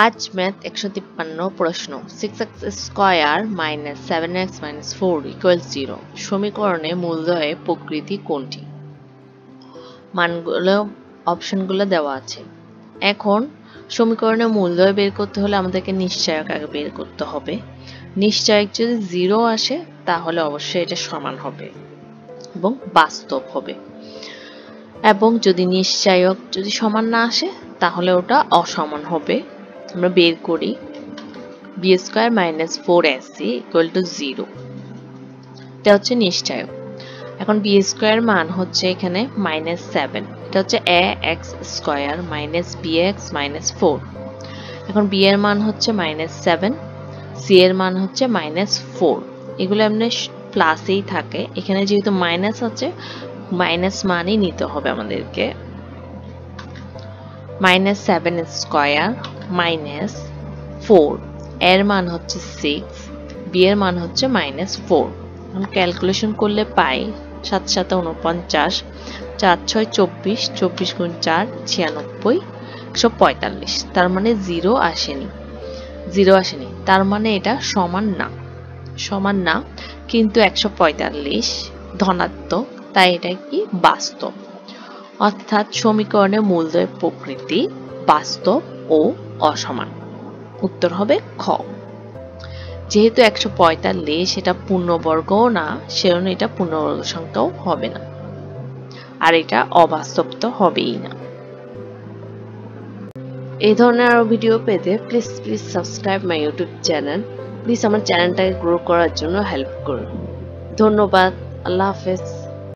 আজ ম্যাথ 153 প্রশ্ন 6x square minus 7x minus 4 equals 0 সমীকরণে মূলদ্বয়ে প্রকৃতি কোনটি? মানগুলো অপশনগুলো দেওয়া আছে। এখন সমীকরণে মূলদ্বয় বের করতে হলে আমাদেরকে নিশ্চয়ক আগে বের করতে হবে। নিশ্চয়ক যদি 0 আসে তাহলে অবশ্যই এটা সমান হবে এবং বাস্তব হবে, এবং যদি নিশ্চয়ক যদি সমান না আসে তাহলে ওটা অসমান হবে। আমরা বের করি b square minus 4ac equal to 0, এটা হচ্ছে নিশ্চয়ক। এখন b স্কয়ার মান হচ্ছে এখানে মাইনাস 7, এটা হচ্ছে ax square minus bx minus 4। এখন b এর মান হচ্ছে মাইনাস 7, c এর মান হচ্ছে মাইনাস 4, এগুলো এমনি প্লাসেই থাকে। এখানে যেহেতু মাইনাস আছে মাইনাস মানই নিতে হবে আমাদেরকে। মাইনাস 7 স্কয়ার মাইনাস 4, এর মান হচ্ছে 6, b এর মান হচ্ছে মাইনাস 4। এখন ক্যালকুলেশন করলে পাই 7 7 49, 4 6 24, 24 গুণ 4 96, 145। তার মানে 0 আসেনি, 0 আসেনি, তার মানে এটা সমান না, কিন্তু 145 ধনাত্মক, তাই এটা কি বাস্তব। অর্থাৎ সমীকরণে মূলদ্বয় প্রকৃতি বাস্তব ও অসমান। উত্তর হবে খ। যেহেতু 145 এটা পূর্ণবর্গও না, সেজন্য এটা পূর্ণবর্গ সংখ্যাও হবে না, আর এটা অবাস্তব তো হবেই না। এই ধরনের আরো ভিডিও পেতে please subscribe my YouTube channel. Please আমার চ্যানেলটাকে গ্রো করার জন্য হেল্প করুন। ধন্যবাদ। আল্লাহ হাফেজ।